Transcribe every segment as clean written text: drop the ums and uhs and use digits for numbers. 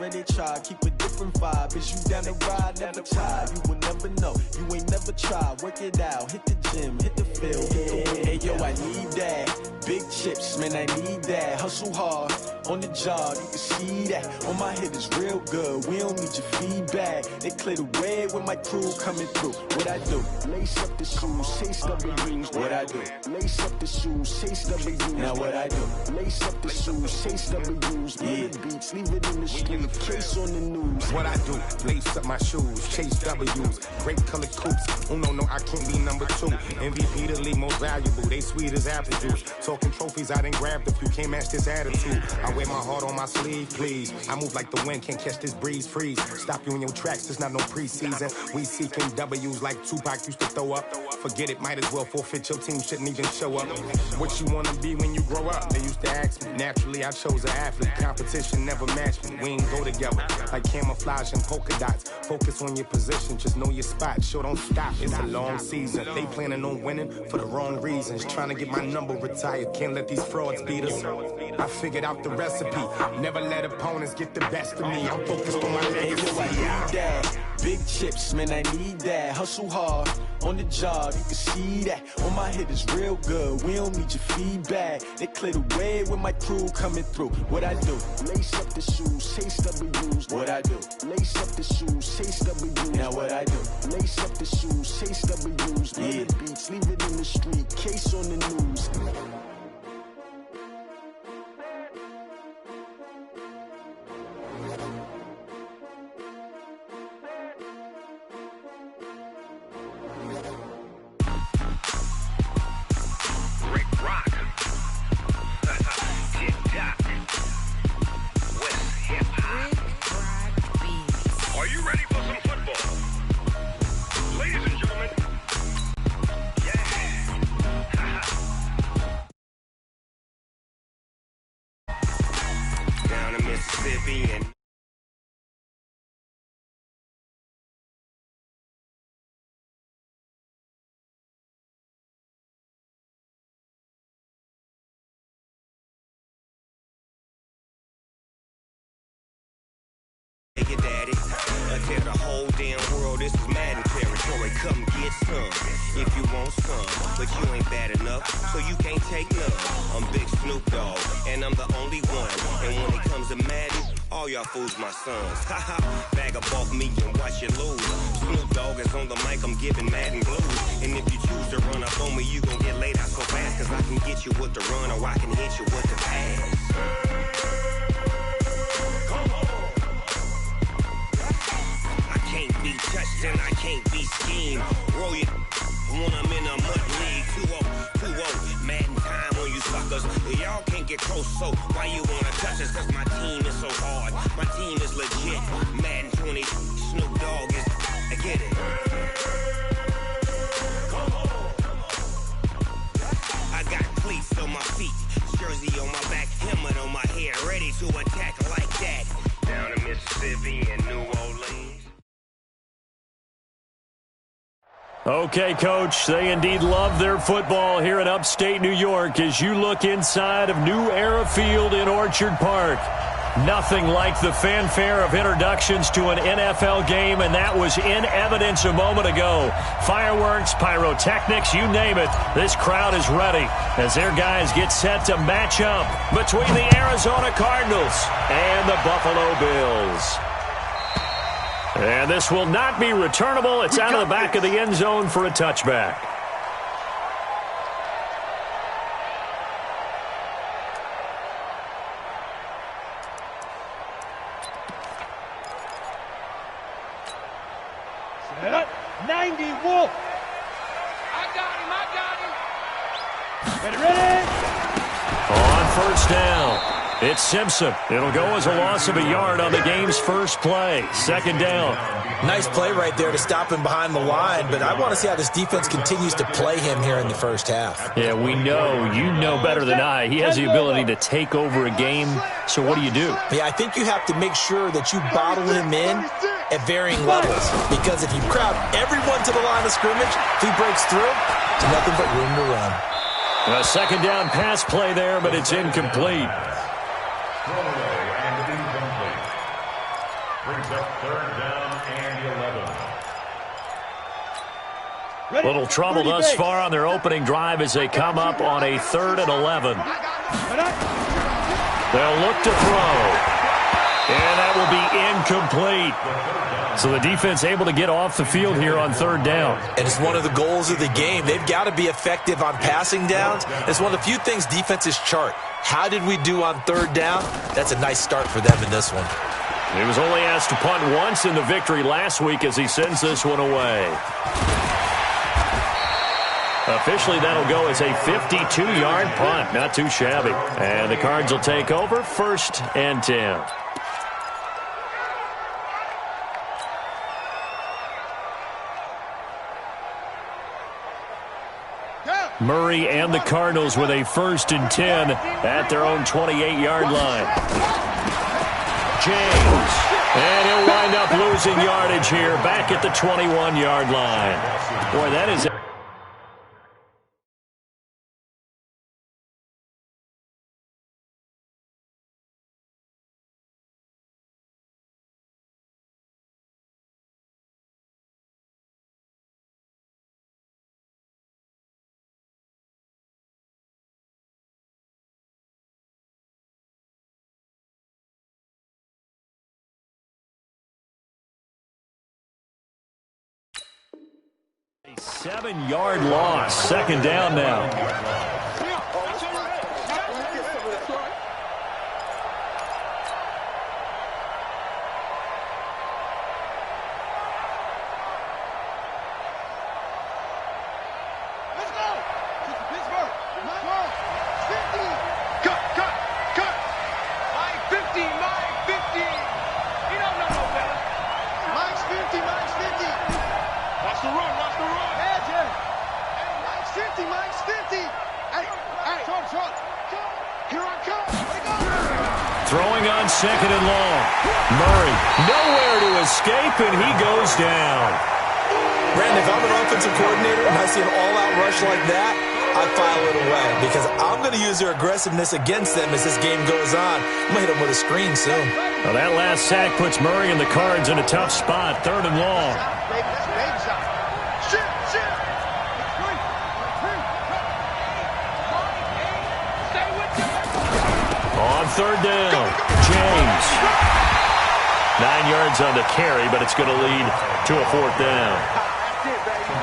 swear they try, keep a different vibe. Is you down the ride, never tired. You will never know, you ain't never tried. Work it out, hit the gym, hit the field, hit the wind. Hey yo, I need that. Big chips, man, I need that. Hustle hard, on the job, you can see that. On my head is real good, we don't need your feedback. They clear the way when my crew coming through. What I do? Lace up the shoes, chase W's. What I do? Lace up the shoes, chase W's. Now what I do? Lace up the shoes, chase W's. Yeah. Beats, leave it in the street, case on the news. What I do? Lace up my shoes, chase W's. Great color coops. Oh no, I can't be number 2. MVP the league most valuable. They sweet as apple juice. Talking trophies, I done grabbed a few. Can't match this attitude. I wear my heart on my sleeve, please. I move like the wind, can't catch this breeze. Freeze. Stop you in your tracks. There's not no preseason. We seeking W's like Tupac used to throw up. Forget it, might as well forfeit. Your team shouldn't even show up. What you wanna be when you grow up? They used to ask me. Naturally, I chose an athlete. Competition never matched me. We ain't go together like camouflage and polka dots. Focus on your position, just know your spot. Sure, don't stop. It's a long season. They planning on winning for the wrong reasons. Trying to get my number retired. Can't let these frauds beat us. I figured out the recipe. Never let opponents get the best of me. I'm focused on my legacy. Big chips, man, I need that. Hustle hard, on the job, you can see that. On my head is real good, we don't need your feedback. They clear the way when my crew coming through. What I do? Lace up the shoes, chase W's. What I do? Lace up the shoes, chase W's. Now what I do? Lace up the shoes, chase W's. Yeah. Beats, leave it in the street, case on the news. Your daddy, tell the whole damn world this is Madden territory. Come get some if you want some, but you ain't bad enough, so you can't take none. I'm Big Snoop Dogg, and I'm the only one. And when it comes to Madden, all y'all fools my sons. Haha, bag up off me and watch you lose. Snoop Dogg is on the mic, I'm giving Madden blues. And if you choose to run up on me, you gon' get laid out so fast, cause I can get you with the run or I can hit you with the pass. Can't be touched and I can't be schemed. Roll you when I'm in a mud league. 2-0, Madden time on you suckers. Y'all can't get close, so why you wanna touch us? Cause my team is so hard. My team is legit. Madden 20, Snoop Dogg is. I get it. I got cleats on my feet, jersey on my back, helmet on my head, ready to attack like that. Down in Mississippi and New Orleans. Okay, Coach, they indeed love their football here in upstate New York as you look inside of New Era Field in Orchard Park. Nothing like the fanfare of introductions to an NFL game, and that was in evidence a moment ago. Fireworks, pyrotechnics, you name it. This crowd is ready as their guys get set to match up between the Arizona Cardinals and the Buffalo Bills. And this will not be returnable. It's out of the back of the end zone for a touchback. Set up, 90 Wolf. I got him. Ready? On first down. It's Simpson. It'll go as a loss of a yard on the game's first play. Second down. Nice play right there to stop him behind the line, but I want to see how this defense continues to play him here in the first half. Yeah, we know. You know better than I. He has the ability to take over a game. So what do you do? Yeah, I think you have to make sure that you bottle him in at varying levels, because if you crowd everyone to the line of scrimmage, if he breaks through, there's nothing but room to run. A second down pass play there, but it's incomplete. Brings up 3rd down and 11. Little trouble thus far on their opening drive as they come up on a 3rd and 11. They'll look to throw. And that will be incomplete. So the defense able to get off the field here on 3rd down. And it's one of the goals of the game. They've got to be effective on passing downs. It's one of the few things defenses chart. How did we do on 3rd down? That's a nice start for them in this one. He was only asked to punt once in the victory last week as he sends this one away. Officially, that'll go as a 52-yard punt. Not too shabby. And the Cards will take over 1st and 10. Murray and the Cardinals with a 1st and 10 at their own 28-yard line. James. And he'll wind up losing yardage here back at the 21-yard line. Boy, that is... A 7-yard loss. 2nd down now. Throwing on 2nd and long. Murray, nowhere to escape, and he goes down. Brandon, if I'm an offensive coordinator and I see an all-out rush like that, I file it away because I'm going to use their aggressiveness against them as this game goes on. I'm going to hit them with a screen soon. Well, that last sack puts Murray and the Cards in a tough spot. 3rd and long. On 3rd down, James. 9 yards on the carry, but it's going to lead to a 4th down.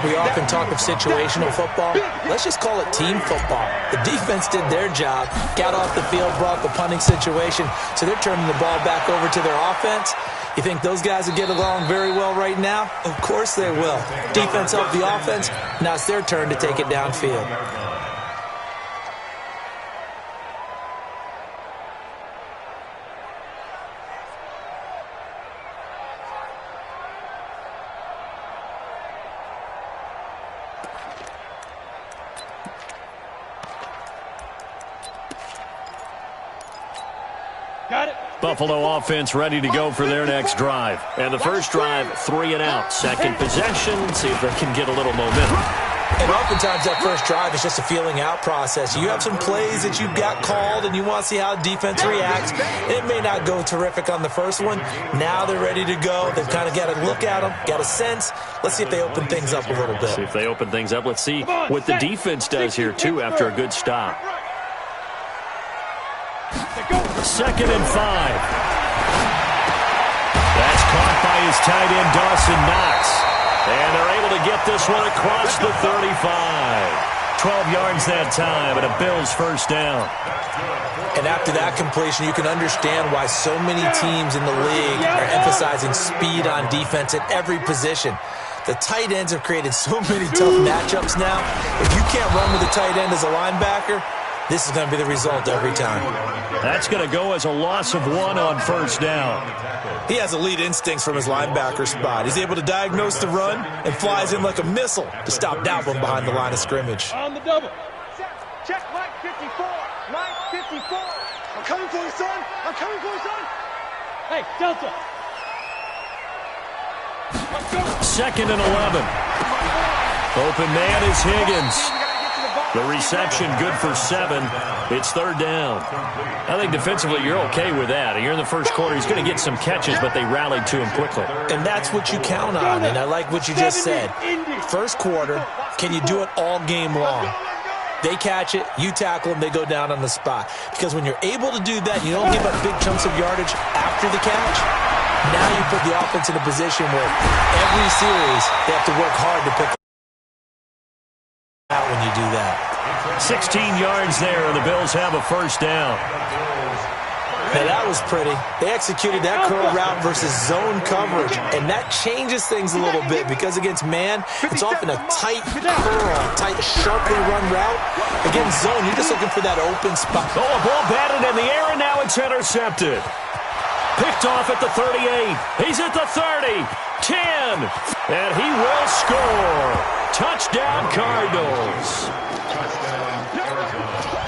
We often talk of situational football. Let's just call it team football. The defense did their job, got off the field, brought the punting situation, so they're turning the ball back over to their offense. You think those guys will get along very well right now? Of course they will. Defense helped the offense. Now it's their turn to take it downfield. Buffalo offense ready to go for their next drive. And the first drive, 3 and out. Second possession, see if they can get a little momentum. And oftentimes that first drive is just a feeling out process. You have some plays that you got called and you want to see how defense reacts. It may not go terrific on the first one. Now they're ready to go. They've kind of got to look at them, got a sense. Let's see if they open things up a little bit. See if they open things up. Let's see what the defense does here, too, after a good stop. 2nd and 5. That's caught by his tight end, Dawson Knox. And they're able to get this one across the 35. 12 yards that time, and a Bills 1st down. And after that completion, you can understand why so many teams in the league are emphasizing speed on defense at every position. The tight ends have created so many tough matchups now. If you can't run with a tight end as a linebacker, this is going to be the result every time. That's going to go as a loss of 1 on 1st down. He has elite instincts from his linebacker spot. He's able to diagnose the run and flies in like a missile to stop that one behind the line of scrimmage. On the double. Check Mike 54. Mike 54. I'm coming for you, son. I'm coming for you, son. Hey, Delta. 2nd and 11. Open man is Higgins. The reception good for 7. It's third down. I think defensively you're okay with that. You're in the first quarter. He's going to get some catches, but they rallied to him quickly. And that's what you count on, and I like what you just said. First quarter, can you do it all game long? They catch it, you tackle them, they go down on the spot. Because when you're able to do that, you don't give up big chunks of yardage after the catch. Now you put the offense in a position where every series they have to work hard to pick out when you do that. 16 yards there, and the Bills have a first down. Now that was pretty. They executed that curl route versus zone coverage, and that changes things a little bit because against man, it's often a tight curl, tight, sharply run route. Against zone, you're just looking for that open spot. Oh, a ball batted in the air, and now it's intercepted. Picked off at the 38. He's at the 30. 10. And he will score. Touchdown, Cardinals.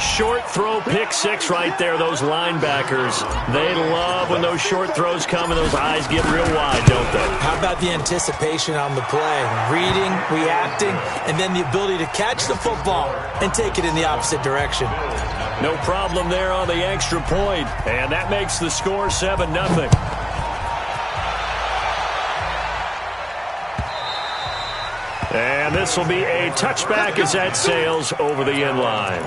Short throw, pick 6 right there. Those linebackers, they love when those short throws come and those eyes get real wide, don't they? How about the anticipation on the play? Reading, reacting, and then the ability to catch the football and take it in the opposite direction. No problem there on the extra point. And that makes the score 7-0. And this will be a touchback as that sails over the end line.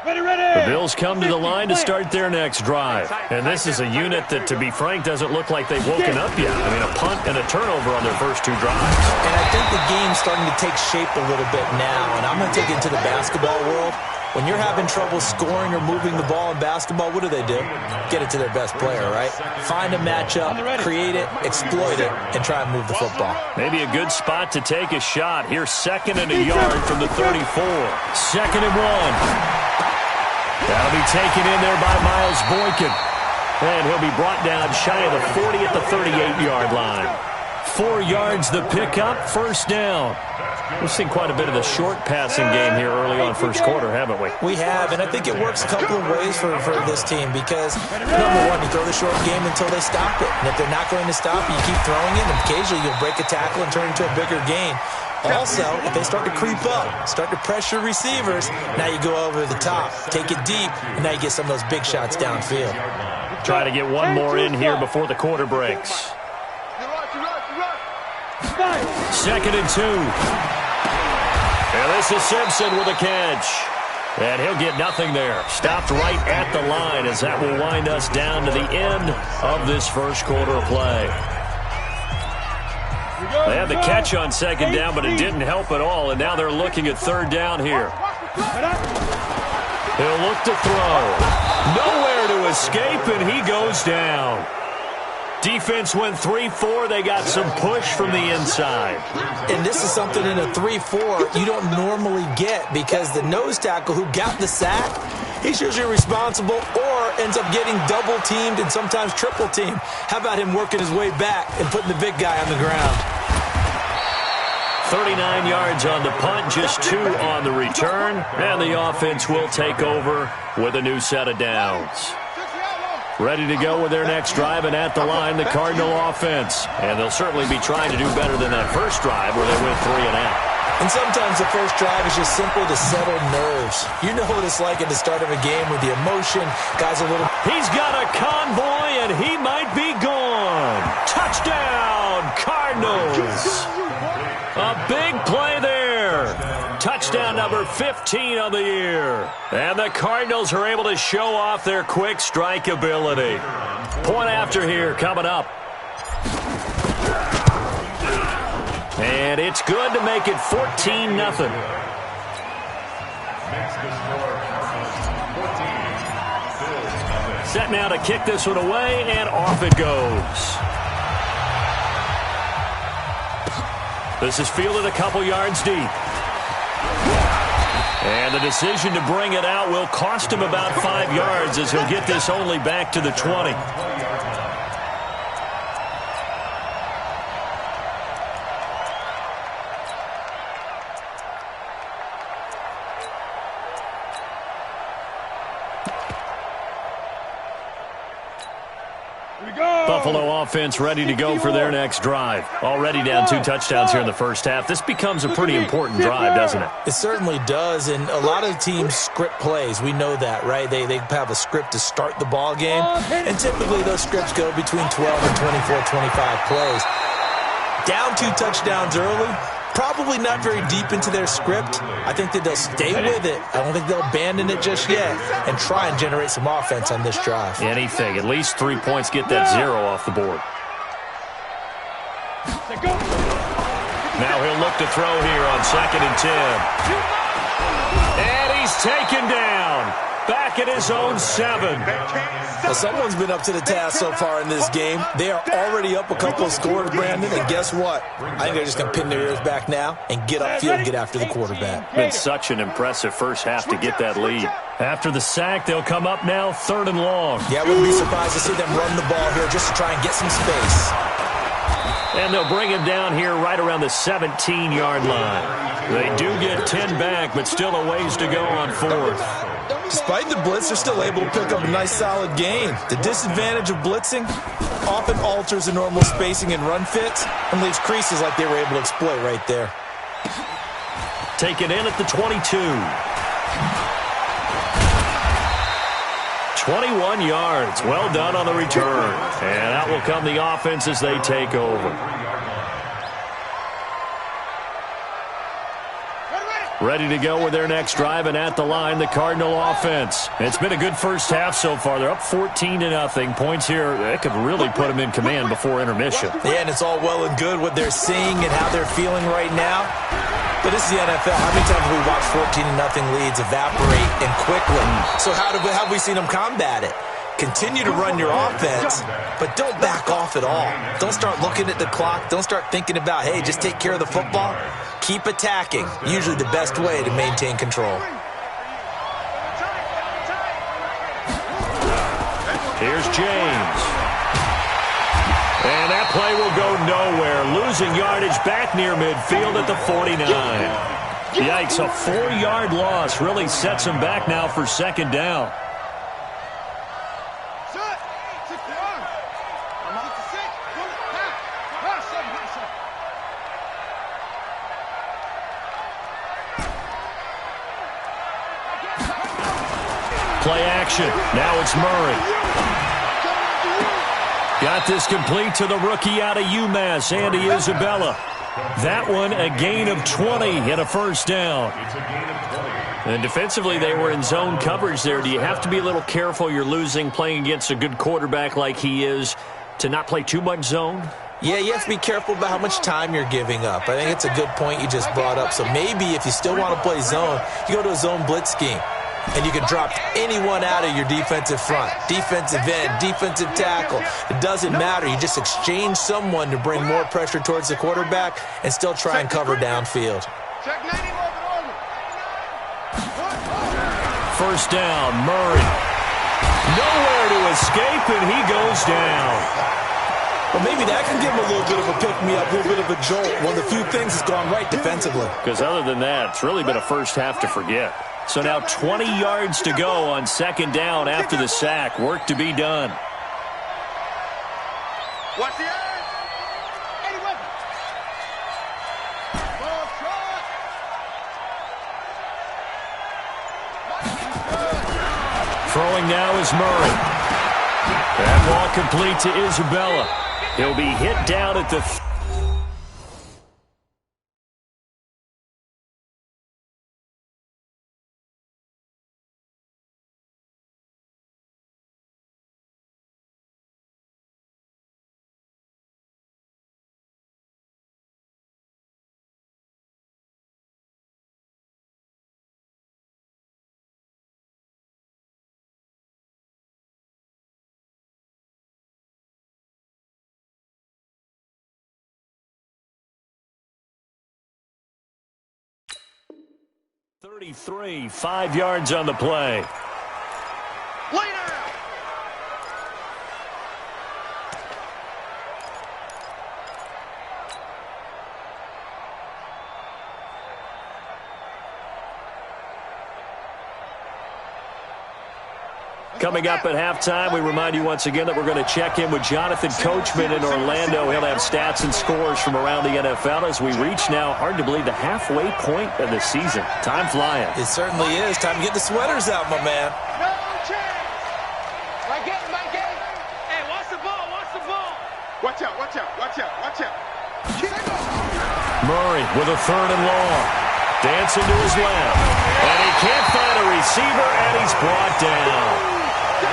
The Bills come to the line to start their next drive. And this is a unit that, to be frank, doesn't look like they've woken up yet. I mean, a punt and a turnover on their first 2 drives. And I think the game's starting to take shape a little bit now. And I'm going to take it into the basketball world. When you're having trouble scoring or moving the ball in basketball, what do? Get it to their best player, right? Find a matchup, create it, exploit it, and try and move the football. Maybe a good spot to take a shot. Here's 2nd and a yard from the 34. 2nd and 1. That'll be taken in there by Miles Boykin. And he'll be brought down shy of the 40 at the 38-yard line. 4 yards the pickup, first down. We've seen quite a bit of the short passing game here early on first quarter, haven't we? We have, and I think it works a couple of ways for this team because, number one, you throw the short game until they stop it. And if they're not going to stop it, you keep throwing it, and occasionally you'll break a tackle and turn it into a bigger gain. Also, if they start to creep up, start to pressure receivers, now you go over the top, take it deep, and now you get some of those big shots downfield. Try to get one more in here before the quarter breaks. 2nd and 2. And this is Simpson with a catch. And he'll get nothing there. Stopped right at the line as that will wind us down to the end of this first quarter of play. They had the catch on 2nd down, but it didn't help at all, and now they're looking at 3rd down here. He'll look to throw. Nowhere to escape, and he goes down. Defense went 3-4. They got some push from the inside. And this is something in a 3-4 you don't normally get because the nose tackle who got the sack, he's usually responsible or ends up getting double-teamed and sometimes triple-teamed. How about him working his way back and putting the big guy on the ground? 39 yards on the punt, just 2 on the return, and the offense will take over with a new set of downs. Ready to go with their next drive, and at the line, the Cardinal offense. And they'll certainly be trying to do better than that first drive where they went 3 and out. And sometimes the first drive is just simple to settle nerves. You know what it's like at the start of a game with the emotion. Guys a little... He's got a convoy, and he might be gone. Touchdown, Cardinals. A big play there. Touchdown number 15 of the year. And the Cardinals are able to show off their quick strike ability. Point after here coming up. And it's good to make it 14-0. Set now to kick this one away, and off it goes. This is fielded a couple yards deep. And the decision to bring it out will cost him about 5 yards as he'll get this only back to the 20. The Buffalo offense ready to go for their next drive. Already down 2 touchdowns here in the first half. This becomes a pretty important drive, doesn't it? It certainly does, and a lot of teams script plays. We know that, right? They have a script to start the ball game, and typically those scripts go between 12 and 24, 25 plays. Down 2 touchdowns early, probably not very deep into their script. I think that they'll stay with it. I don't think they'll abandon it just yet and try and generate some offense on this drive. Anything. At least 3 points, get that 0 off the board. Now he'll look to throw here on 2nd and 10. And he's taken down. Back at his own 7. Well, someone's been up to the task so far in this game. They are already up a couple of scores, Brandon, and guess what? I think they're just going to pin their ears back now and get upfield and get after the quarterback. Been such an impressive first half to get that lead. After the sack, they'll come up now 3rd and long. Yeah, I wouldn't be surprised to see them run the ball here just to try and get some space. And they'll bring him down here right around the 17-yard line. They do get 10 back, but still a ways to go on 4th. Despite the blitz, they're still able to pick up a nice, solid gain. The disadvantage of blitzing often alters the normal spacing and run fits and leaves creases like they were able to exploit right there. Taken in at the 22. 21 yards. Well done on the return. And out will come the offense as they take over. Ready to go with their next drive, and at the line, the Cardinal offense. It's been a good first half so far. They're up 14-0. Points here, that could really put them in command before intermission. Yeah, and it's all well and good what they're seeing and how they're feeling right now. But this is the NFL. How many times have we watched 14-0 leads evaporate and quickly? So how have we seen them combat it? Continue to run your offense, but don't back off at all. Don't start looking at the clock. Don't start thinking about, hey, just take care of the football. Keep attacking. Usually the best way to maintain control. Here's James. And that play will go nowhere. Losing yardage back near midfield at the 49. Yikes, a 4-yard loss really sets him back now for 2nd down. Play action. Now it's Murray. Got this complete to the rookie out of UMass, Andy Isabella. That one, a gain of 20 and a 1st down. And defensively, they were in zone coverage there. Do you have to be a little careful? You're losing, playing against a good quarterback like he is, to not play too much zone? Yeah, you have to be careful about how much time you're giving up. I think it's a good point you just brought up. So maybe if you still want to play zone, you go to a zone blitz scheme. And you can drop anyone out of your defensive front, defensive end, defensive tackle. It doesn't matter. You just exchange someone to bring more pressure towards the quarterback and still try and cover downfield. 1st down, Murray. Nowhere to escape, and he goes down. Well, maybe that can give him a little bit of a pick-me-up, a little bit of a jolt. One of the few things that's gone right defensively. Because other than that, it's really been a first half to forget. So now 20 yards to go on 2nd down after the sack. Work to be done. Watch the edge. Any weapon. Ball shot. Throwing now is Murray. That ball complete to Isabella. He'll be hit down at the... .33, 5 yards on the play. Later. Coming up at halftime, we remind you once again that we're going to check in with Jonathan Coachman in Orlando. He'll have stats and scores from around the NFL as we reach now, hard to believe, the halfway point of the season. Time flying. It certainly is. Time to get the sweaters out, my man. No chance. My game. Hey, watch the ball. Watch out. Murray with a 3rd and long. Dancing to his left. And he can't find a receiver, and he's brought down.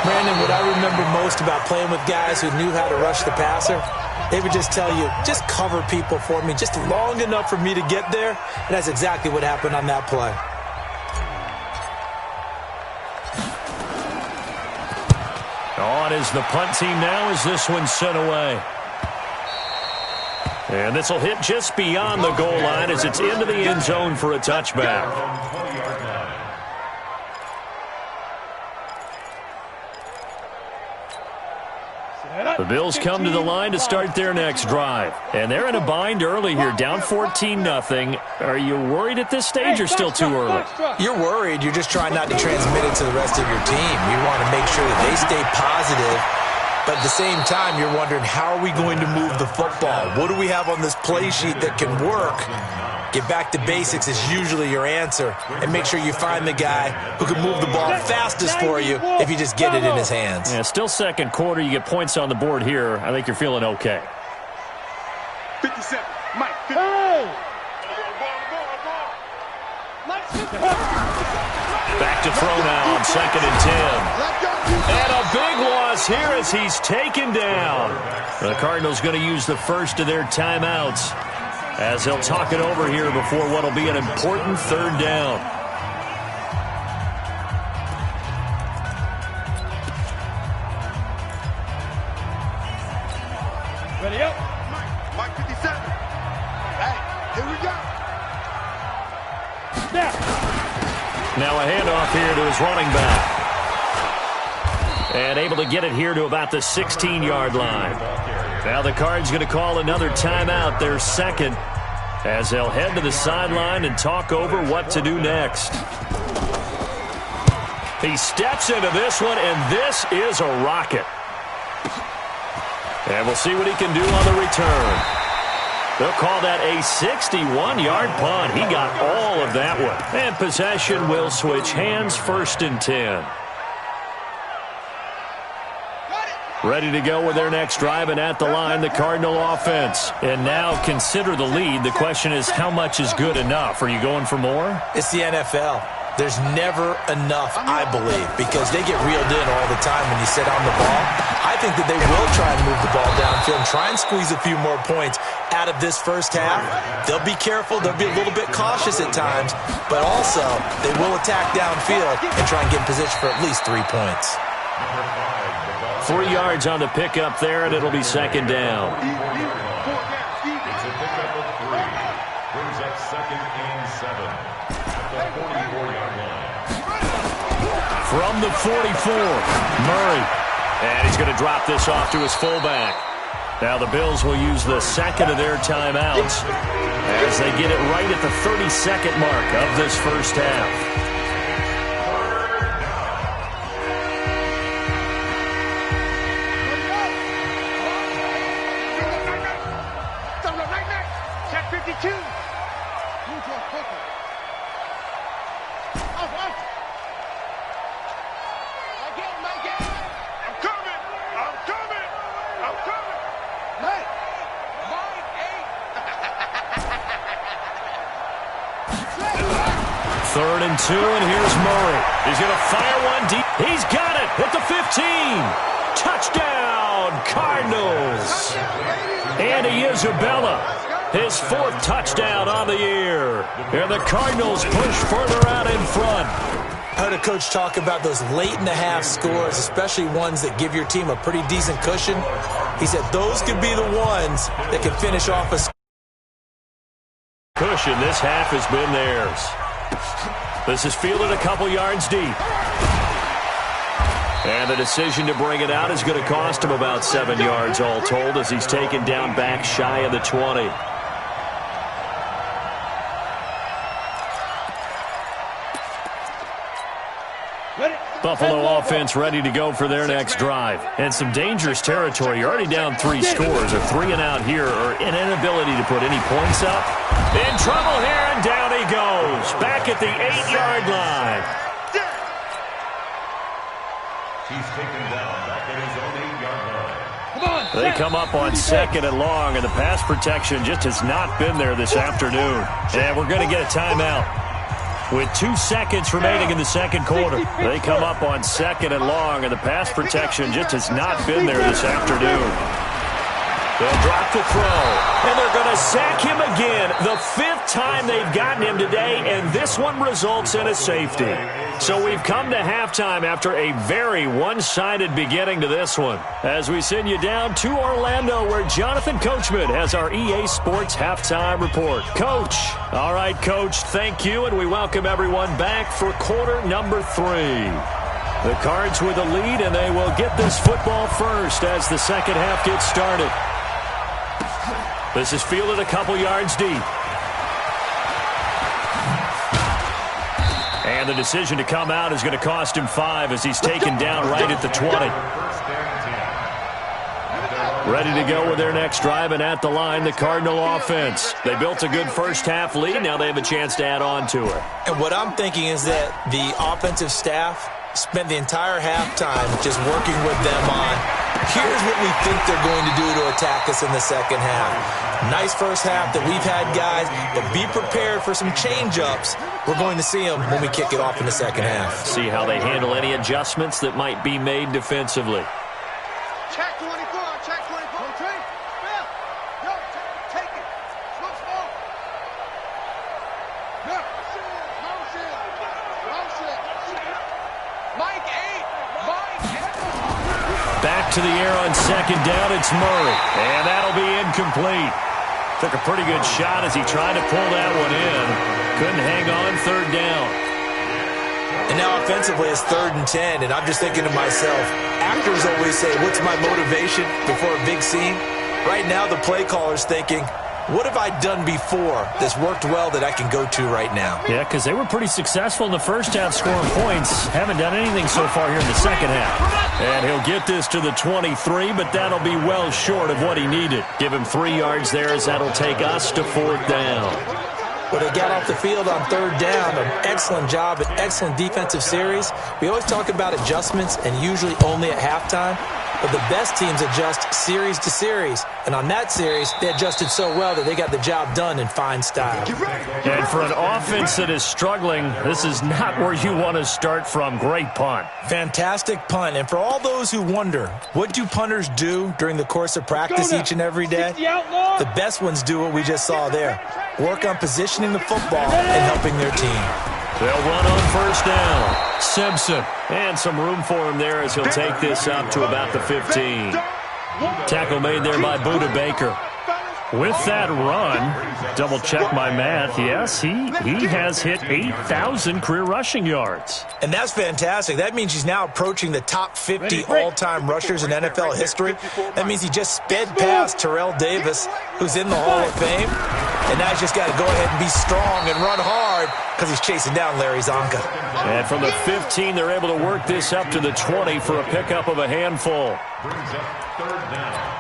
Brandon, what I remember most about playing with guys who knew how to rush the passer, they would just tell you, just cover people for me just long enough for me to get there. And that's exactly what happened on that play. On is the punt team now as this one's sent away. And this will hit just beyond the goal line as it's into the end zone for a touchback. The Bills come to the line to start their next drive. And they're in a bind early here, down 14-0. Are you worried at this stage or still too early? You're worried. You're just trying not to transmit it to the rest of your team. You want to make sure that they stay positive. But at the same time, you're wondering, how are we going to move the football? What do we have on this play sheet that can work? Get back to basics is usually your answer. And make sure you find the guy who can move the ball fastest for you if you just get it in his hands. Yeah, still second quarter. You get points on the board here. I think you're feeling okay. 57. Mike. 50. Back to throw now on 2nd and 10. And a big loss here as he's taken down. The Cardinals going to use the first of their timeouts as they'll talk it over here before what will be an important 3rd down. Ready up. Mike 57. Hey, here we go. Now a handoff here to his running back. And able to get it here to about the 16-yard line. Now the Cards going to call another timeout, their second, as they'll head to the sideline and talk over what to do next. He steps into this one, and this is a rocket. And we'll see what he can do on the return. They'll call that a 61-yard punt. He got all of that one. And possession will switch hands, 1st and 10. Ready to go with their next drive, and at the line, the Cardinal offense. And now consider the lead. The question is, how much is good enough? Are you going for more? It's the NFL. There's never enough, I believe, because they get reeled in all the time when you sit on the ball. I think that they will try and move the ball downfield and try and squeeze a few more points out of this first half. They'll be careful. They'll be a little bit cautious at times, but also they will attack downfield and try and get in position for at least 3 points. 3 yards on the pickup there, and it'll be 2nd down. It's a pickup of 3. Brings up 2nd and 7 at the 44-yard line. From the 44, Murray. And he's going to drop this off to his fullback. Now the Bills will use the second of their timeouts as they get it right at the 30-second mark of this first half. Third and 2, and here's Murray. He's going to fire one deep. He's got it at the 15. Touchdown, Cardinals. Andy Isabella, his 4th touchdown on the year. And the Cardinals push further out in front. I heard a coach talk about those late-in-the-half scores, especially ones that give your team a pretty decent cushion. He said those could be the ones that can finish off a cushion. This half has been theirs. This is fielded a couple yards deep. And the decision to bring it out is going to cost him about 7 yards all told as he's taken down back shy of the 20. Buffalo offense ready to go for their next drive. And some dangerous territory. You're already down 3 scores. A 3 and out here, or an inability to put any points up. In trouble here, and down he goes. Back at the 8-yard line. He's taken down back at his own 8-yard line. They come up on 2nd and long, and the pass protection just has not been there this afternoon. And we're going to get a timeout. With 2 seconds remaining in the second quarter, they come up on 2nd and long, and the pass protection just has not been there this afternoon. They'll drop the throw, and they're going to sack him again. The 5th time they've gotten him today, and this one results in a safety. So we've come to halftime after a very one-sided beginning to this one. As we send you down to Orlando, where Jonathan Coachman has our EA Sports Halftime Report. Coach. All right, Coach, thank you, and we welcome everyone back for quarter number 3. The Cards with a lead, and they will get this football first as the second half gets started. This is fielded a couple yards deep. And the decision to come out is going to cost him 5 as he's taken down right at the 20. Ready to go with their next drive, and at the line, the Cardinal offense. They built a good first-half lead. Now they have a chance to add on to it. And what I'm thinking is that the offensive staff spent the entire halftime just working with them on, here's what we think they're going to do to attack us in the second half. Nice first half that we've had, guys, but be prepared for some change-ups. We're going to see them when we kick it off in the second half. See how they handle any adjustments that might be made defensively. Check 24, check 24. Bill, yo, take it. Slow. No, Mike 8. Back to the air on second down. It's Murray, and that'll be incomplete. Took a pretty good shot as he tried to pull that one in. Couldn't hang on third down. And now offensively it's 3rd and 10, and I'm just thinking to myself, actors always say, what's my motivation before a big scene? Right now the play caller's thinking, what have I done before that's worked well that I can go to right now? Yeah, because they were pretty successful in the first half scoring points. Haven't done anything so far here in the second half. And he'll get this to the 23, but that'll be well short of what he needed. Give him 3 yards there as that'll take us to 4th down. Well, they got off the field on 3rd down. An excellent job, an excellent defensive series. We always talk about adjustments, and usually only at halftime. But the best teams adjust series to series. And on that series, they adjusted so well that they got the job done in fine style. And for an offense that is struggling, this is not where you want to start from. Great punt. Fantastic punt. And for all those who wonder, what do punters do during the course of practice each and every day? The best ones do what we just saw there. Work on positioning the football and helping their team. They'll run on first down. Simpson. And some room for him there as he'll take this up to about the 15. Tackle made there by Buda Baker. With that run, double check my math, yes, he has hit 8,000 career rushing yards. And that's fantastic. That means he's now approaching the top 50 all-time rushers in NFL history. That means he just sped past Terrell Davis, who's in the Hall of Fame. And now he's just got to go ahead and be strong and run hard because he's chasing down Larry Zonka. And from the 15, they're able to work this up to the 20 for a pickup of a handful. Brings up 3rd down.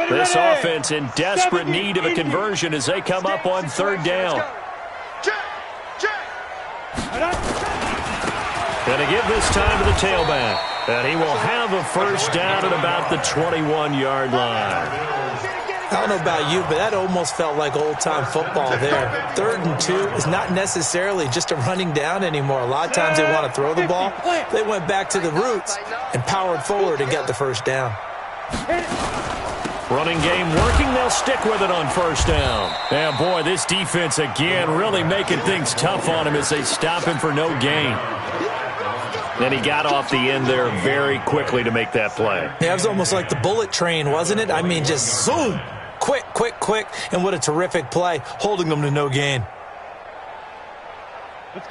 This offense in desperate need of a conversion as they come up on 3rd down. Going to give this time to the tailback. And he will have a first down at about the 21-yard line. I don't know about you, but that almost felt like old-time football there. 3rd and 2 is not necessarily just a running down anymore. A lot of times they want to throw the ball. They went back to the roots and powered forward and got the first down. Running game working, they'll stick with it on first down. And boy, this defense again really making things tough on him as they stop him for no gain. Then he got off the end there very quickly to make that play. Yeah, it was almost like the bullet train, wasn't it? I mean, just zoom, quick, and what a terrific play, holding them to no gain.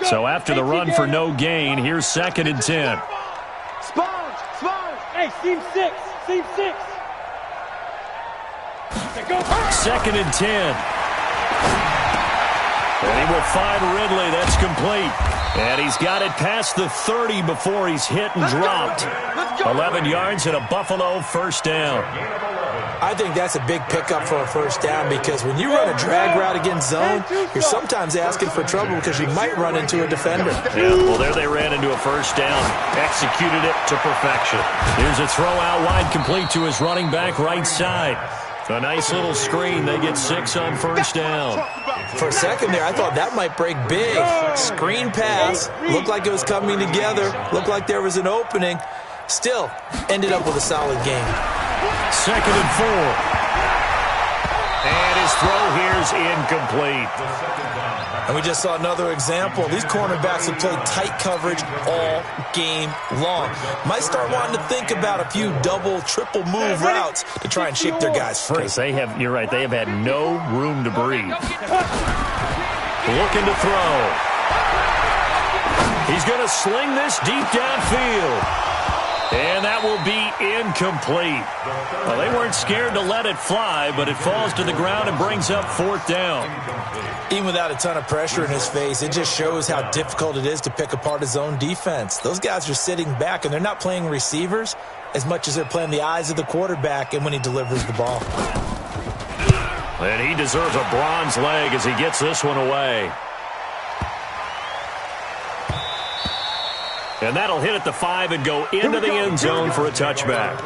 So after the run for no gain, here's 2nd and 10. Sponge. Hey, seam 6. 2nd and 10. And he will find Ridley. That's complete. And he's got it past the 30 before he's hit and dropped. 11 yards and a Buffalo first down. I think that's a big pickup for a first down because when you run a drag route against zone, you're sometimes asking for trouble because you might run into a defender. Yeah, well, there they ran into a first down. Executed it to perfection. Here's a throw out wide complete to his running back right side. A nice little screen. They get 6 on first down. For a second there, I thought that might break big. Screen pass. Looked like it was coming together. Looked like there was an opening. Still, ended up with a solid game. 2nd and 4. And his throw here's incomplete. And we just saw another example. These cornerbacks have played tight coverage all game long. Might start wanting to think about a few double, triple move routes to try and shake their guys free. They have, you're right, they have had no room to breathe. Looking to throw. He's going to sling this deep downfield. And that will be incomplete. Well, they weren't scared to let it fly, but it falls to the ground and brings up 4th down. Even without a ton of pressure in his face, it just shows how difficult it is to pick apart his own defense. Those guys are sitting back, and they're not playing receivers as much as they're playing the eyes of the quarterback and when he delivers the ball. And he deserves a bronze leg as he gets this one away. And that'll hit at the 5 and go into the end zone for a touchback.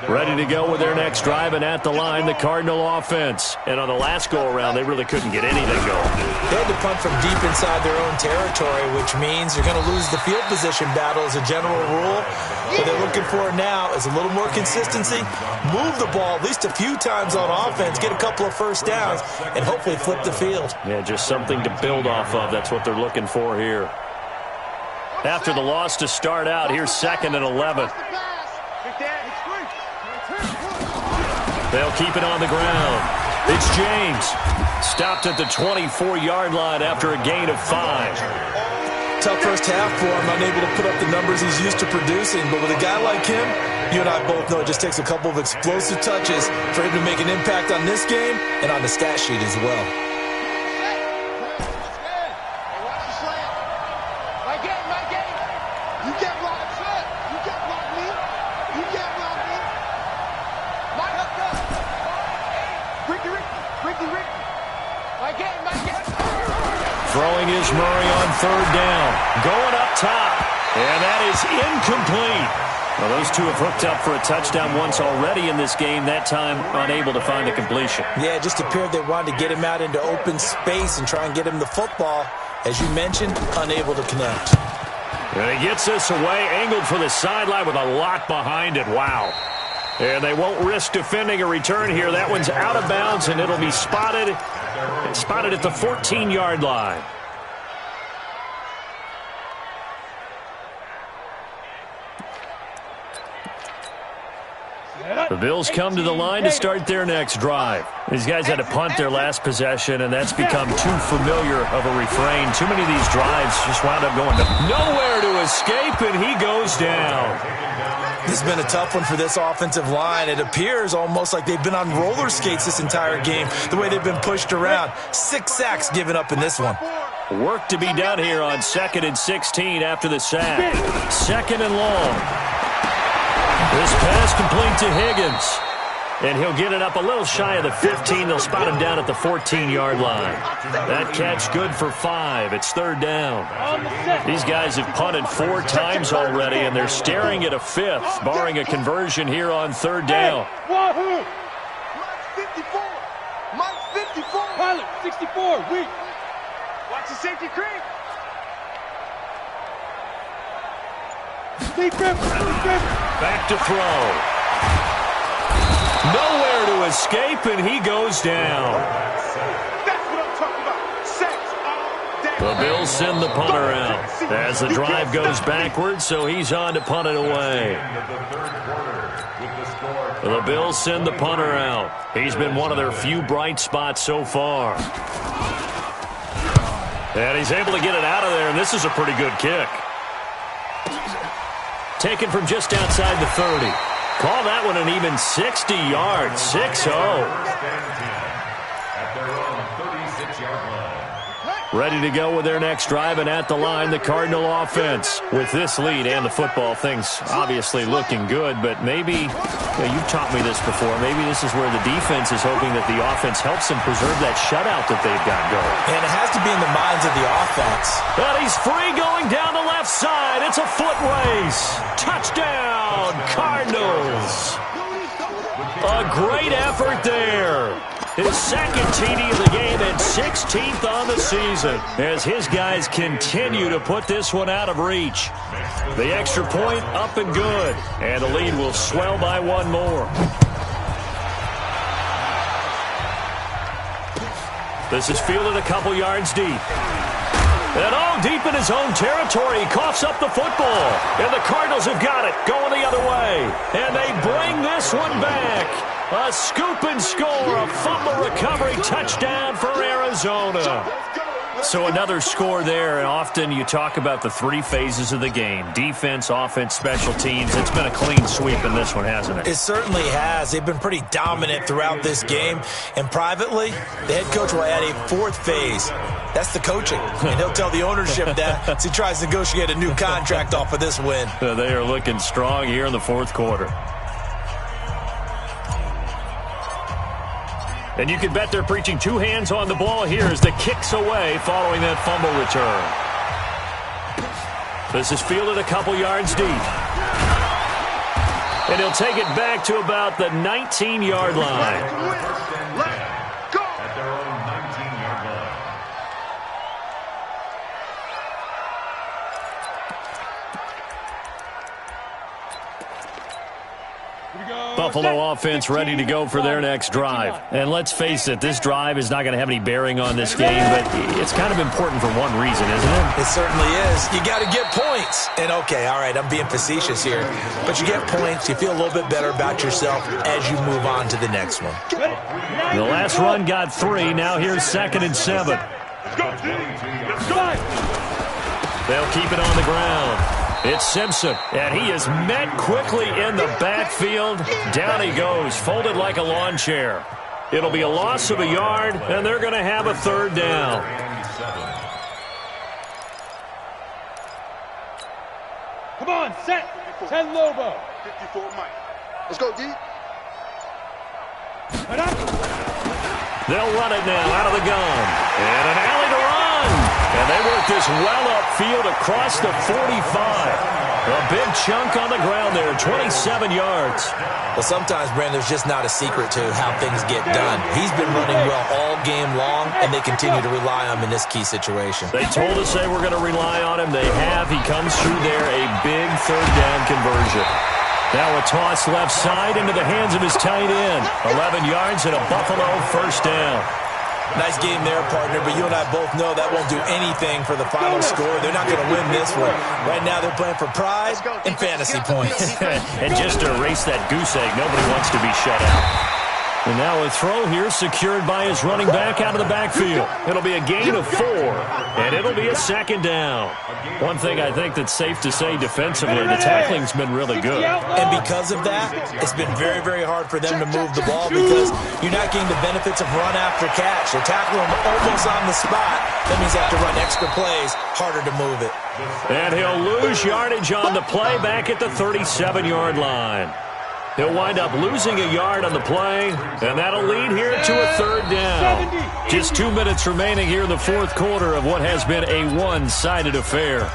Ready to go with their next drive, and at the line, the Cardinal offense. And on the last go-around, they really couldn't get anything going. They had to punt from deep inside their own territory, which means you're going to lose the field position battle as a general rule. What they're looking for now is a little more consistency, move the ball at least a few times on offense, get a couple of first downs, and hopefully flip the field. Yeah, just something to build off of. That's what they're looking for here. After the loss to start out, here's 2nd and 11. They'll keep it on the ground. It's James. Stopped at the 24-yard line after a gain of 5. Tough first half for him, unable to put up the numbers he's used to producing. But with a guy like him, you and I both know it just takes a couple of explosive touches for him to make an impact on this game and on the stat sheet as well. Throwing is Murray on 3rd down. Going up top. And that is incomplete. Well, those two have hooked up for a touchdown once already in this game, that time unable to find a completion. Yeah, it just appeared they wanted to get him out into open space and try and get him the football. As you mentioned, unable to connect. And he gets this away, angled for the sideline with a lot behind it. Wow. And they won't risk defending a return here. That one's out of bounds, and it'll be spotted at the 14-yard line. The Bills come to the line to start their next drive. These guys had to punt their last possession, and that's become too familiar of a refrain. Too many of these drives just wound up going to nowhere to escape, and he goes down. This has been a tough one for this offensive line. It appears almost like they've been on roller skates this entire game, the way they've been pushed around. 6 sacks given up in this one. Work to be done here on 2nd and 16 after the sack. 2nd and long. This pass complete to Higgins. And he'll get it up a little shy of the 15. They'll spot him down at the 14-yard line. That catch good for 5. It's 3rd down. These guys have punted 4 times already, and they're staring at a 5th, barring a conversion here on 3rd down. Wahoo! Mike's 54. Mike's 54. Pilot, 64. Weak. Watch the safety creep. Deep grip. Back to throw. Nowhere to escape, and he goes down. That's what I'm talking about. Sex all day. The Bills send the punter out as the drive goes backwards, so he's on to punt it away. The Bills send the punter out. He's been one of their few bright spots so far. And he's able to get it out of there, and this is a pretty good kick. Taken from just outside the 30. Call that one an even 60 yards. 6-0. At their own 36-yard Ready to go with their next drive, and at the line, the Cardinal offense. With this lead and the football, things obviously looking good, but maybe, you've taught me this before, maybe this is where the defense is hoping that the offense helps them preserve that shutout that they've got going. And it has to be in the minds of the offense. But he's free going down the left side. It's a foot race. Touchdown, Cardinals. A great effort there. His second TD of the game and 16th on the season as his guys continue to put this one out of reach. The extra point up and good, and the lead will swell by one more. This is fielded a couple yards deep. And deep in his own territory, he coughs up the football. And the Cardinals have got it, going the other way. And they bring this one back. A scoop and score, a fumble recovery touchdown for Arizona. So another score there, and often you talk about the three phases of the game. Defense, offense, special teams. It's been a clean sweep in this one, hasn't it? It certainly has. They've been pretty dominant throughout this game. And privately, the head coach will add a fourth phase. That's the coaching. And he'll tell the ownership that as he tries to negotiate a new contract off of this win. They are looking strong here in the fourth quarter. And you can bet they're preaching two hands on the ball here as the kick's away following that fumble return. This is fielded a couple yards deep. And he'll take it back to about the 19-yard line. At their own 19-yard line. Buffalo offense ready to go for their next drive. And let's face it, this drive is not going to have any bearing on this game, but it's kind of important for one reason, isn't it? It certainly is. You got to get points. And okay, all right, I'm being facetious here, but you get points, you feel a little bit better about yourself as you move on to the next one. The last run got 3. Now here's 2nd and 7. They'll keep it on the ground. It's Simpson, and he is met quickly in the backfield. Down he goes, folded like a lawn chair. It'll be a loss of a yard, and they're going to have a third down. Come on, set. 10 Lobo. 54 Mike. Let's go, D. They'll run it now out of the gun. And an alley to run. And they work this well upfield across the 45. A big chunk on the ground there, 27 yards. Well, sometimes, Brandon, there's just not a secret to how things get done. He's been running well all game long, and they continue to rely on him in this key situation. They told us they were going to rely on him. They have. He comes through there, a big third down conversion. Now a toss left side into the hands of his tight end. 11 yards and a Buffalo first down. Nice game there, partner, but you and I both know that won't do anything for the final score. They're not going to win this one. Right now they're playing for pride and fantasy points. And just to erase that goose egg, nobody wants to be shut out. And now a throw here secured by his running back out of the backfield. It'll be a gain of 4, and it'll be a second down. One thing I think that's safe to say defensively, the tackling's been really good. And because of that, it's been very, very hard for them to move the ball because you're not getting the benefits of run after catch. They're tackling him almost on the spot. That means they have to run extra plays, harder to move it. And he'll lose yardage on the play back at the 37-yard line. He'll wind up losing a yard on the play, and that'll lead here to a third down. Just 2 minutes remaining here in the fourth quarter of what has been a one-sided affair.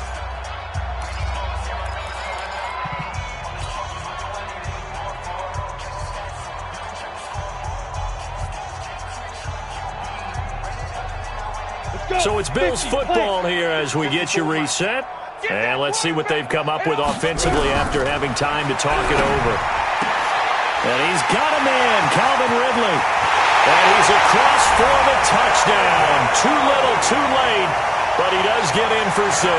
So it's Bills football here as we get you reset. And let's see what they've come up with offensively after having time to talk it over. And he's got a man, Calvin Ridley. And he's across for the touchdown. Too little, too late, but he does get in for 6.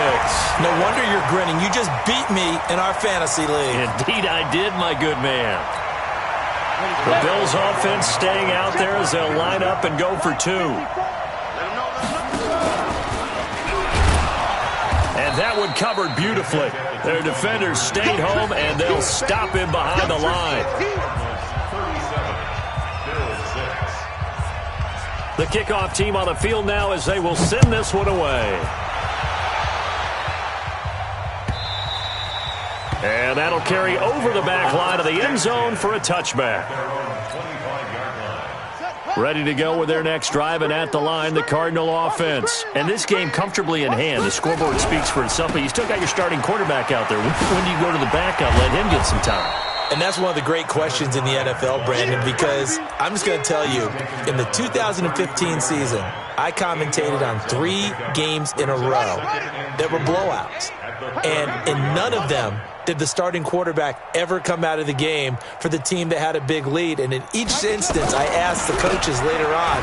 No wonder you're grinning. You just beat me in our fantasy league. Indeed I did, my good man. The Bills offense staying out there as they'll line up and go for 2. And that one covered beautifully. Their defenders stayed home, and they'll stop him behind the line. The kickoff team on the field now as they will send this one away. And that'll carry over the back line of the end zone for a touchback. Ready to go with their next drive, and at the line, the Cardinal offense. And this game comfortably in hand. The scoreboard speaks for itself, but you still got your starting quarterback out there. When do you go to the backup, let him get some time? And that's one of the great questions in the NFL, Brandon, because I'm just going to tell you, in the 2015 season, I commentated on 3 games in a row that were blowouts. And in none of them did the starting quarterback ever come out of the game for the team that had a big lead. And in each instance, I asked the coaches later on,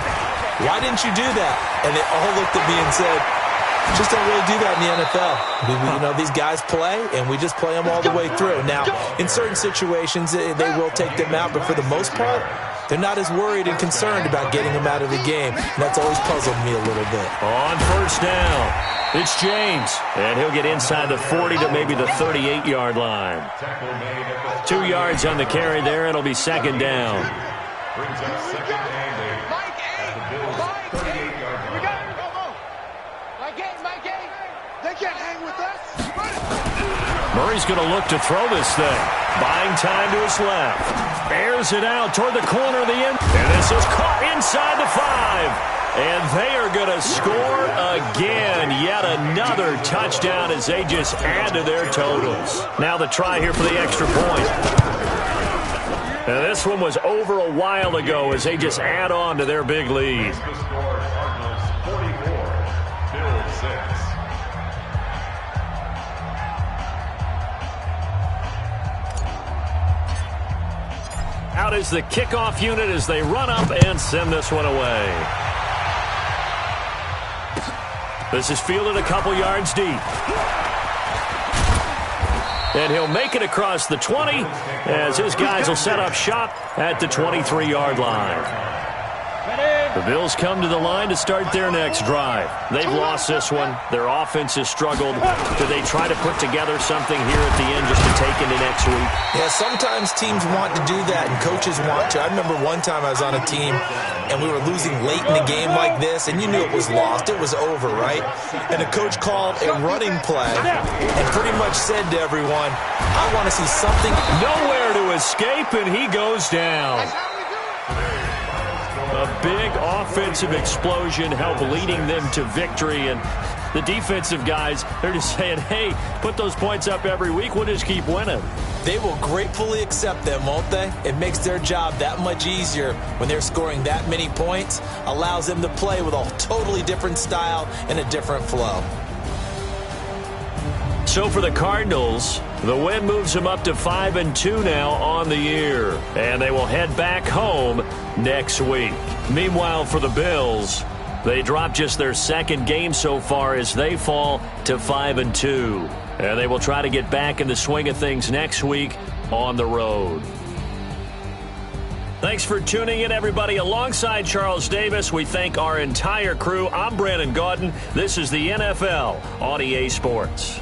why didn't you do that? And they all looked at me and said, just don't really do that in the NFL. These guys play, and we just play them all the way through. Now, in certain situations, they will take them out, but for the most part, they're not as worried and concerned about getting them out of the game. And that's always puzzled me a little bit. On first down, it's James, and he'll get inside the 40 to maybe the 38-yard line. 2 yards on the carry there. It'll be second down. Brings up second and 8. At the Bills' 38-yard line. They can't hang with us. Murray's going to look to throw this thing. Buying time to his left. Airs it out toward the corner of the end. And this is caught inside the 5. And they are going to score again. Yet another touchdown as they just add to their totals. Now the try here for the extra point. And this one was over a while ago as they just add on to their big lead. The score, Cardinals 44, Bills 6. Out is the kickoff unit as they run up and send this one away. This is fielded a couple yards deep. And he'll make it across the 20 as his guys will set up shop at the 23-yard line. The Bills come to the line to start their next drive. They've lost this one. Their offense has struggled. Do they try to put together something here at the end just to take into next week? Yeah, sometimes teams want to do that and coaches want to. I remember one time I was on a team and we were losing late in a game like this, and you knew it was lost. It was over, right? And the coach called a running play and pretty much said to everyone, I want to see something. Nowhere to escape, and he goes down. A big offensive explosion helped leading them to victory, and the defensive guys, they're just saying, hey, put those points up every week, we'll just keep winning. They will gratefully accept them, won't they? It makes their job that much easier when they're scoring that many points, allows them to play with a totally different style and a different flow. So for the Cardinals, the win moves them up to 5-2 now on the year, and they will head back home next week. Meanwhile, for the Bills, they drop just their second game so far as they fall to 5-2, and they will try to get back in the swing of things next week on the road. Thanks for tuning in, everybody. Alongside Charles Davis, we thank our entire crew. I'm Brandon Gaudin. This is the NFL on EA Sports.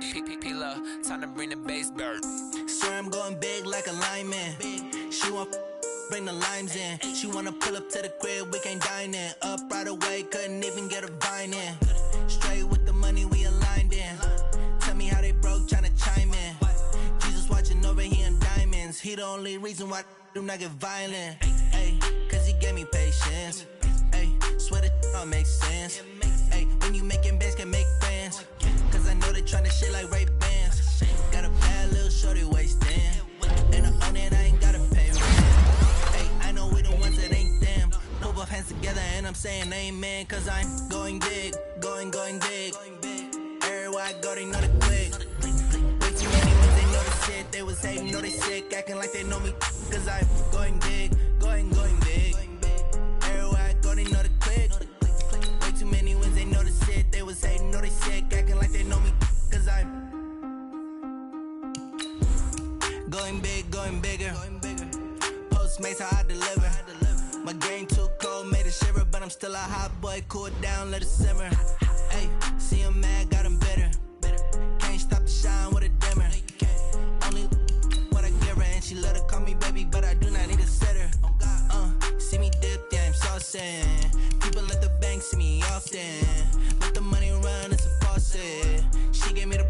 P-Lo, time to bring the bass bird. Swear I'm going big like a lineman. She want bring the limes in. She wanna pull up to the crib, we can't dine in. Up right away, couldn't even get a vine in. Straight with the money we aligned in. Tell me how they broke, tryna chime in. Jesus watching over here in diamonds. He the only reason why I do not get violent. Ay, cause he gave me patience. Ay, swear that all makes sense. Ay, when you making bands, can make friends. Cause I know they tryna shit like Ray-Bans. Got a bad little shorty wasting. And I own it, I ain't gotta pay rent. Ay, I know we the ones that ain't them. Put both hands together and I'm saying amen. Cause I'm going big, going big. Everywhere I go, they know the click. Way too many ones, they know the shit. They was hating, know they sick, acting like they know me. Cause I'm going big, going big. Everywhere I go, they know the click. Way too many ones, they know the shit. They was hating, know they sick, acting like they know me. Cause I'm going big, going bigger. Postmates, how I deliver. My game too cold, made it shiver. But I'm still a hot boy, cool it down, let it simmer. Hey, see him mad, got him bitter. Can't stop the shine with a dimmer. Only what I give her, and she let her call me baby, but I do not need a sitter. See me dip, yeah, I'm saucing. People at the bank see me often. Let the money run, it's a faucet. She gave me the